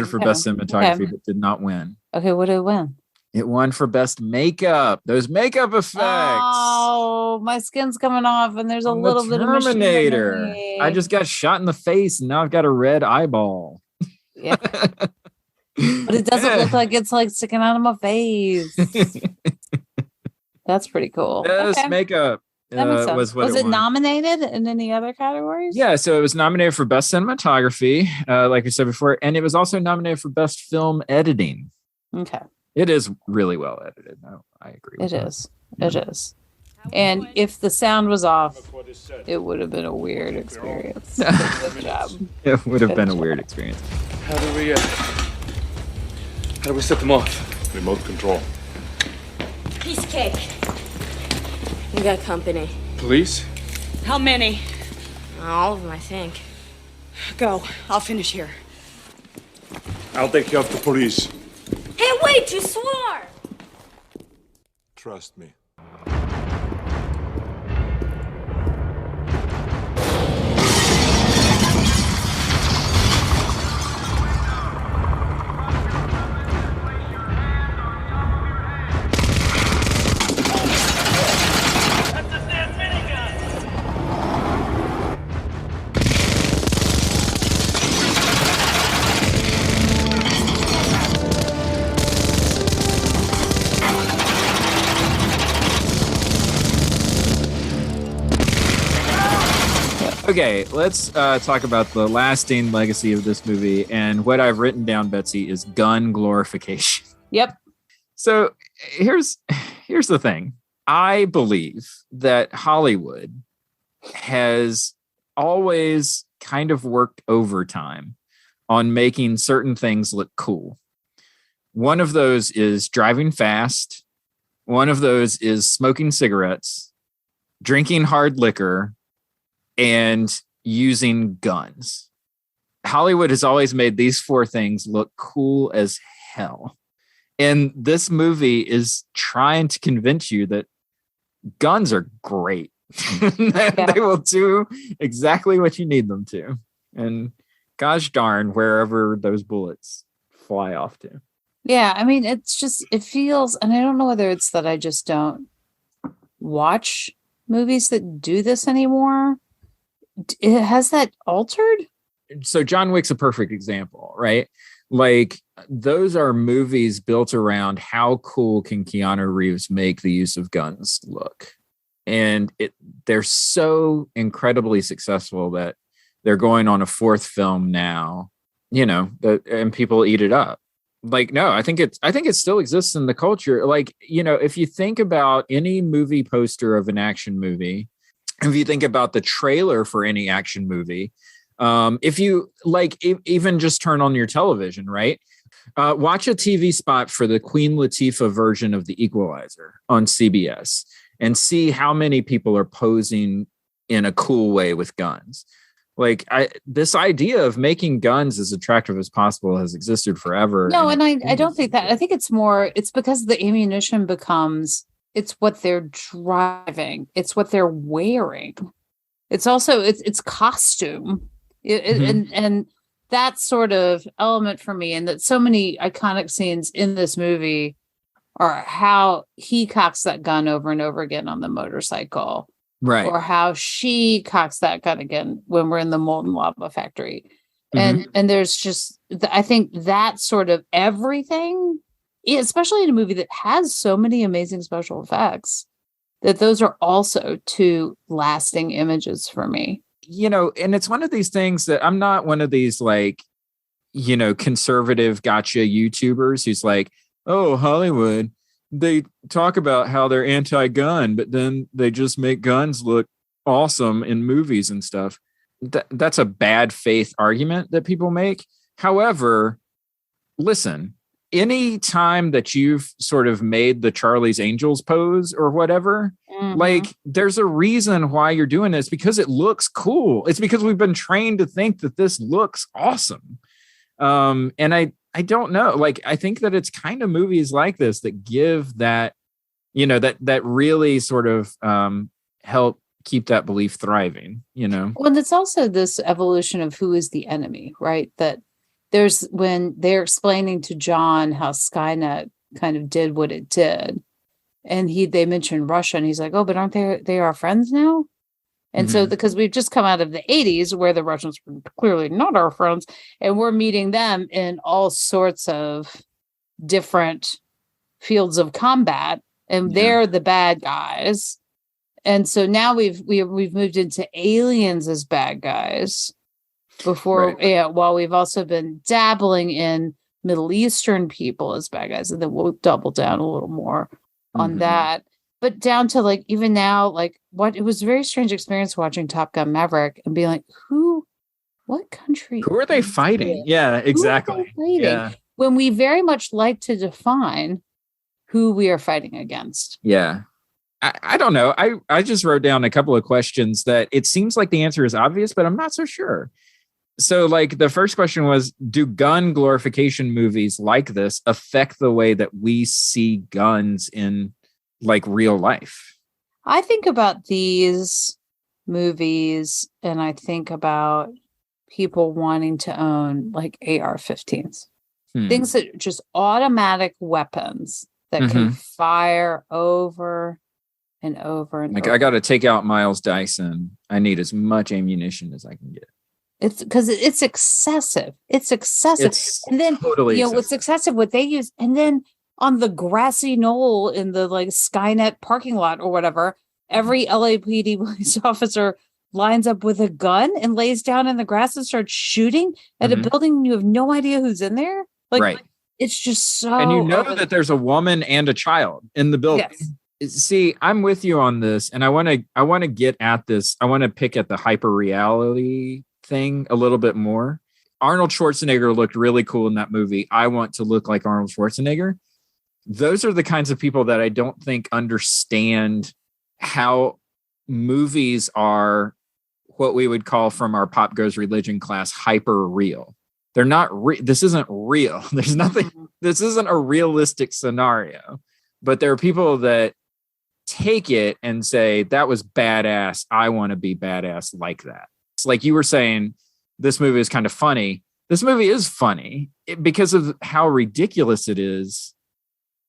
for best cinematography, but did not win. Okay, what did it win? It won for best makeup. Those makeup effects. Oh, my skin's coming off, and there's a little bit of Terminator. I just got shot in the face, and now I've got a red eyeball. Yeah. But it doesn't look like it's like sticking out of my face. That's pretty cool. Best makeup was it nominated in any other categories? Yeah, so it was nominated for best cinematography, like I said before, and it was also nominated for best film editing. Okay. It is really well edited. No, I agree with that. It is. And if the sound was off, it would have been a weird experience. Good job. It would have been a weird experience. How do we set them off? Remote control. Piece cake. We got company. Police? How many? All of them, I think. Go. I'll finish here. I'll take care of the police. Hey, wait! You swore! Trust me. Okay, let's talk about the lasting legacy of this movie. And what I've written down, Betsy, is gun glorification. Yep. So here's the thing. I believe that Hollywood has always kind of worked overtime on making certain things look cool. One of those is driving fast. One of those is smoking cigarettes, drinking hard liquor, and using guns. Hollywood has always made these four things look cool as hell. And this movie is trying to convince you that guns are great. They will do exactly what you need them to. And gosh darn, wherever those bullets fly off to. Yeah, I mean, it's just, it feels, and I don't know whether it's that I just don't watch movies that do this anymore. Has that altered? So John Wick's a perfect example, right? Like, those are movies built around how cool can Keanu Reeves make the use of guns look. And they're so incredibly successful that they're going on a fourth film now, and people eat it up. Like, no, I think it still exists in the culture. Like, if you think about any movie poster of an action movie, if you think about the trailer for any action movie, if you even just turn on your television, right? Watch a TV spot for the Queen Latifah version of The Equalizer on CBS and see how many people are posing in a cool way with guns. Like, this idea of making guns as attractive as possible has existed forever. No, and I don't think that. I think it's because the ammunition becomes, it's what they're driving. It's what they're wearing. It's also, it's costume. And that sort of element for me, and that so many iconic scenes in this movie are how he cocks that gun over and over again on the motorcycle. Right. Or how she cocks that gun again when we're in the molten lava factory. And there's just, I think that sort of everything, especially in a movie that has so many amazing special effects, that those are also two lasting images for me. And it's one of these things that I'm not one of these conservative gotcha YouTubers who's like, oh, Hollywood, they talk about how they're anti-gun, but then they just make guns look awesome in movies and stuff. That's a bad faith argument that people make. However, listen, any time that you've sort of made the Charlie's Angels pose or whatever, there's a reason why you're doing this, because it looks cool. It's because we've been trained to think that this looks awesome. And I don't know. Like, I think that it's kind of movies like this that give that, that really sort of help keep that belief thriving, Well, it's also this evolution of who is the enemy, right? That there's, when they're explaining to John how Skynet kind of did what it did, and they mentioned Russia, and he's like, oh, but aren't they our friends now? And so, because we've just come out of the 80s where the Russians were clearly not our friends, and we're meeting them in all sorts of different fields of combat, and they're the bad guys. And so now we've moved into aliens as bad guys before, while we've also been dabbling in Middle Eastern people as bad guys, and then we'll double down a little more on that. But down to even now, it was a very strange experience watching Top Gun Maverick and being like, what country? Who are they fighting? Yeah, exactly. Yeah. When we very much like to define who we are fighting against. Yeah. I don't know. I just wrote down a couple of questions that it seems like the answer is obvious, but I'm not so sure. So the first question was, do gun glorification movies like this affect the way that we see guns in like real life. I think about these movies and I think about people wanting to own like AR-15s. Things that just automatic weapons that can fire over and over and like over. I got to take out Miles Dyson. I need as much ammunition as I can get. It's because it's excessive. It's excessive. And then totally what's excessive, what they use, and then on the grassy knoll in the like Skynet parking lot or whatever, every LAPD police officer lines up with a gun and lays down in the grass and starts shooting at a building and you have no idea who's in there. Like, right. It's just so. And you know that there's a woman and a child in the building. Yes. See, I'm with you on this, and I want to get at this. I want to pick at the hyper reality thing a little bit more. Arnold Schwarzenegger looked really cool in that movie. I want to look like Arnold Schwarzenegger. Those are the kinds of people that I don't think understand how movies are what we would call from our Pop Goes Religion class hyper real. They're not this isn't real. There's nothing. This isn't a realistic scenario. But there are people that take it and say that was badass. I want to be badass like that. It's like you were saying, this movie is kind of funny. This movie is funny because of how ridiculous it is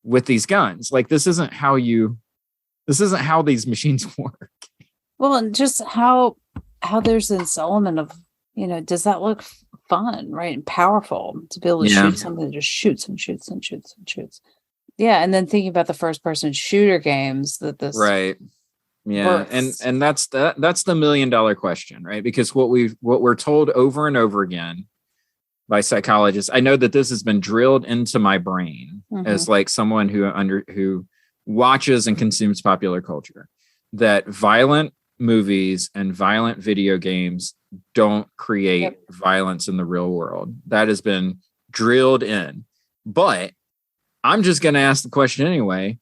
with these guns. Like this isn't how these machines work. Well, and just how there's this element of, does that look fun, right? And powerful to be able to shoot something that just shoots and shoots and shoots and shoots. Yeah. And then thinking about the first person shooter games that this. Right. Yeah. Works. And that's the $1 million question, right? Because what we're told over and over again by psychologists, I know that this has been drilled into my brain as like someone who watches and consumes popular culture, that violent movies and violent video games don't create violence in the real world. That has been drilled in. But I'm just going to ask the question anyway.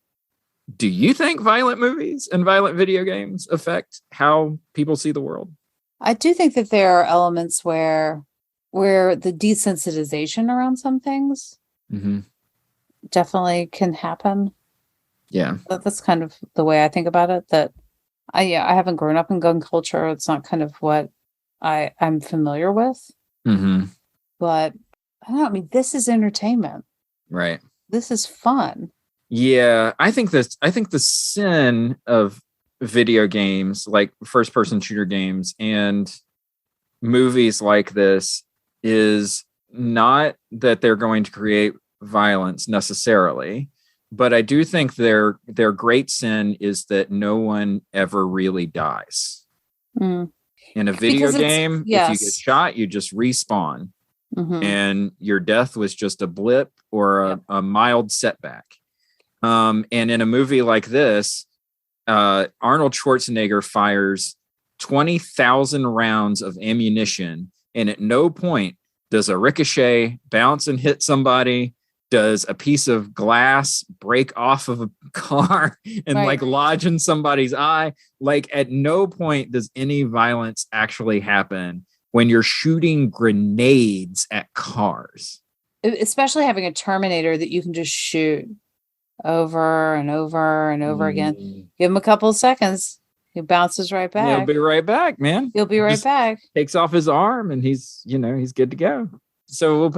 Do you think violent movies and violent video games affect how people see the world? I do think that there are elements where the desensitization around some things definitely can happen. Yeah. That's kind of the way I think about it, that I haven't grown up in gun culture. It's not kind of what I'm familiar with. But I don't know. I mean, this is entertainment. Right. This is fun. Yeah. I think the sin of video games, like first person shooter games and movies like this, is not that they're going to create violence necessarily. But I do think their great sin is that no one ever really dies. In a video game, if you get shot, you just respawn. And your death was just a blip or a mild setback. And in a movie like this, Arnold Schwarzenegger fires 20,000 rounds of ammunition, and at no point does a ricochet bounce and hit somebody. Does a piece of glass break off of a car and like lodge in somebody's eye? Like at no point does any violence actually happen when you're shooting grenades at cars. Especially having a Terminator that you can just shoot over and over and over again. Give him a couple of seconds. He bounces right back. He'll be right back, man. He'll be right back. Takes off his arm and he's good to go. So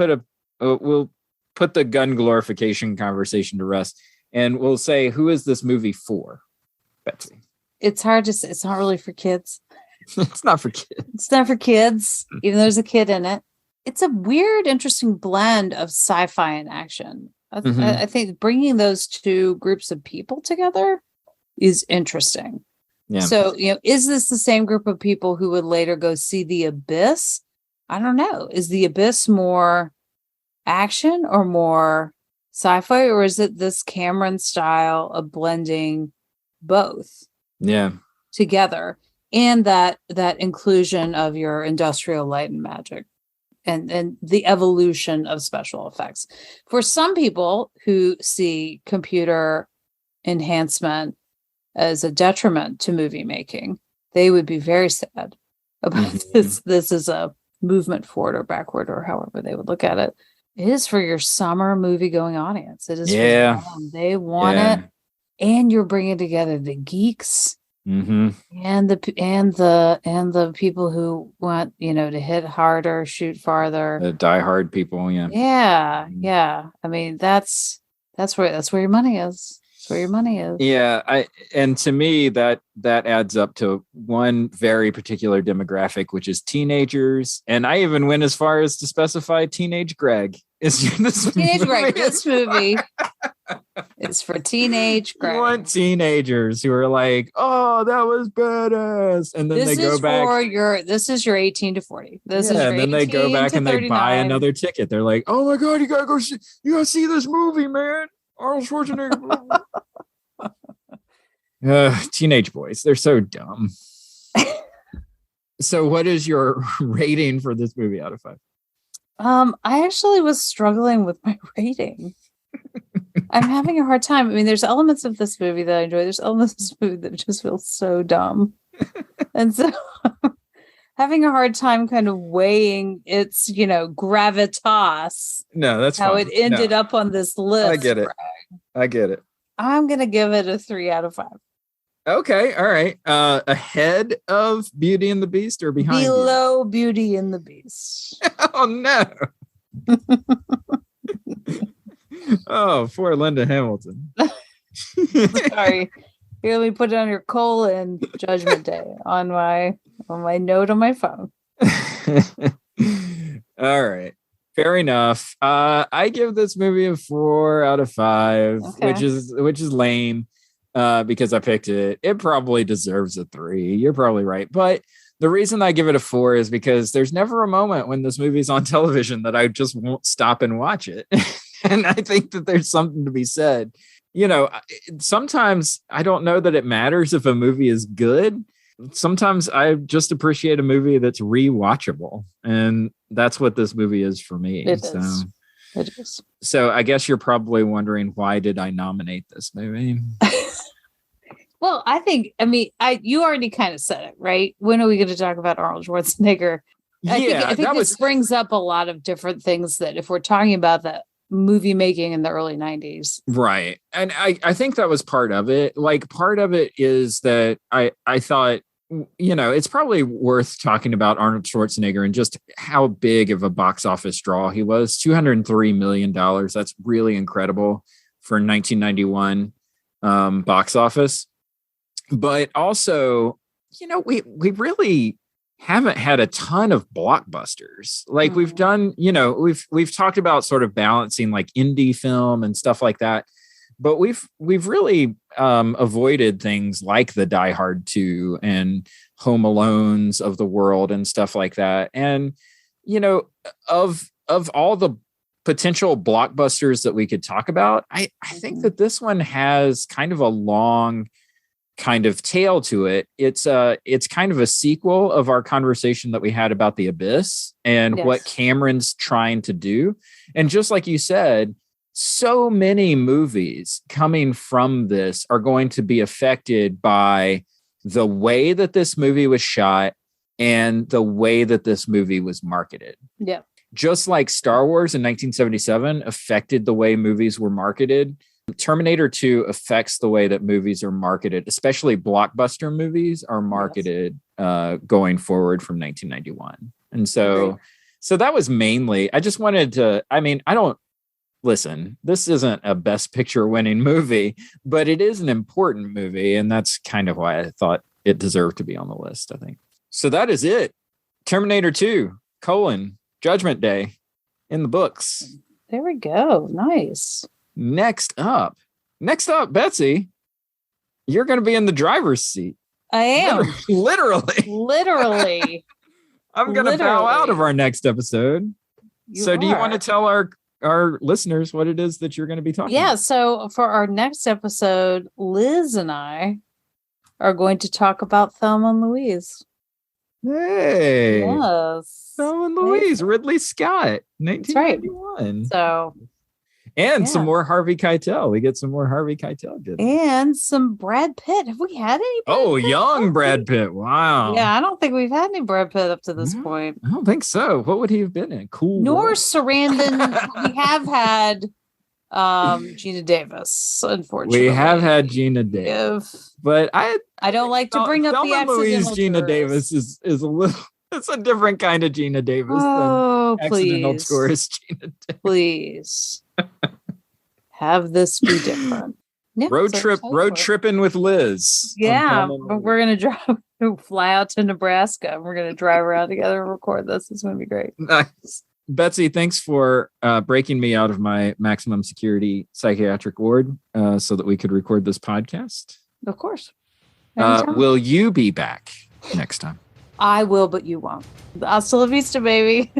we'll put the gun glorification conversation to rest, and we'll say, who is this movie for, Betsy? It's hard to say. It's not really for kids. It's not for kids. It's not for kids, even though there's a kid in it. It's a weird, interesting blend of sci-fi and action. I think bringing those two groups of people together is interesting. Yeah. So, is this the same group of people who would later go see The Abyss? I don't know. Is The Abyss more action or more sci-fi, or is it this Cameron style of blending both together, and that inclusion of your industrial light and magic and the evolution of special effects? For some people who see computer enhancement as a detriment to movie making, they would be very sad about this. This is a movement forward or backward, or however they would look at it. It is for your summer movie going audience. It is for them. They want it. and you're bringing together the geeks Mm-hmm. and the people who want, to hit harder, shoot farther. The die-hard people, yeah. Yeah. I mean, that's where your money is. That's where your money is. Yeah, and to me that adds up to one very particular demographic, which is teenagers, and I even went as far as to specify teenage Greg. This movie is for teenage Greg. You want teenagers who are like, "Oh, that was badass," and then they go back. This is your 18 to 40. And then they go back and they buy another ticket. They're like, "Oh my god, you gotta see this movie, man! Arnold Schwarzenegger." Teenage boys, they're so dumb. So, what is your rating for this movie out of 5? I actually was struggling with my rating. I'm having a hard time. I mean, there's elements of this movie that I enjoy. There's elements of this movie that just feel so dumb. And so having a hard time kind of weighing its, gravitas. No, that's how fine. it ended up on this list. I get it. I'm going to give it a 3 out of 5. Okay. All right. Ahead of Beauty and the Beast or behind? Below Beauty and the Beast. Oh, no. Oh, poor Linda Hamilton. Sorry. Here, let me put it on your colon Judgment Day on my note on my phone. All right. Fair enough. I give this movie a 4 out of 5, okay. which is lame. Because I picked it. It probably deserves a 3. You're probably right. But the reason I give it a 4 is because there's never a moment when this movie's on television that I just won't stop and watch it. And I think that there's something to be said. Sometimes I don't know that it matters if a movie is good. Sometimes I just appreciate a movie that's rewatchable. And that's what this movie is for me. It is. So I guess you're probably wondering, why did I nominate this movie? Well, you already kind of said it, right? When are we going to talk about Arnold Schwarzenegger? I think this brings up a lot of different things that if we're talking about the movie making in the early 90s. Right. And I think that was part of it. Like, part of it is that I thought, it's probably worth talking about Arnold Schwarzenegger and just how big of a box office draw he was. $203 million. That's really incredible for 1991 box office. But also, we really haven't had a ton of blockbusters. Like we've done, we've talked about sort of balancing like indie film and stuff like that. But we've really avoided things like the Die Hard 2 and Home Alones of the world and stuff like that. And, of all the potential blockbusters that we could talk about, I think that this one has kind of a long kind of tail to it. It's kind of a sequel of our conversation that we had about The Abyss and what Cameron's trying to do. And just like you said, so many movies coming from this are going to be affected by the way that this movie was shot and the way that this movie was marketed. Yeah. Just like Star Wars in 1977 affected the way movies were marketed, Terminator 2 affects the way that movies are marketed, especially blockbuster movies are marketed going forward from 1991. And so that was mainly, I just wanted to, listen, this isn't a Best Picture winning movie, but it is an important movie. And that's kind of why I thought it deserved to be on the list, I think. So that is it. Terminator 2, Judgment Day in the books. There we go. Nice. Next up, Betsy, you're going to be in the driver's seat. I am. Literally. I'm going to bow out of our next episode. Do you want to tell our listeners what it is that you're going to be talking about? So for our next episode, Liz and I are going to talk about Thelma and Louise. Hey. Yes. Thelma and Louise, Ridley Scott, 1991. So... And some more Harvey Keitel. We get some more Harvey Keitel. And some Brad Pitt. Have we had any? Young Brad Pitt. Wow. Yeah, I don't think we've had any Brad Pitt up to this point. I don't think so. What would he have been in? Cool. Nor Sarandon. We have had Gina Davis, unfortunately. We have had Gina Davis, but I don't like to bring up the Thelma Louise accidental Gina tourist. Davis is a little. It's a different kind of Gina Davis Oh, than accidental please. tourist Gina Davis. Please have this be different. Yeah, road so trip, October. road tripping with Liz. Yeah, we're gonna fly out to Nebraska. And we're gonna drive around together and record this. It's gonna be great. Nice. Betsy, thanks for breaking me out of my maximum security psychiatric ward so that we could record this podcast. Of course. Will you be back next time? I will, but you won't. Hasta la vista, baby.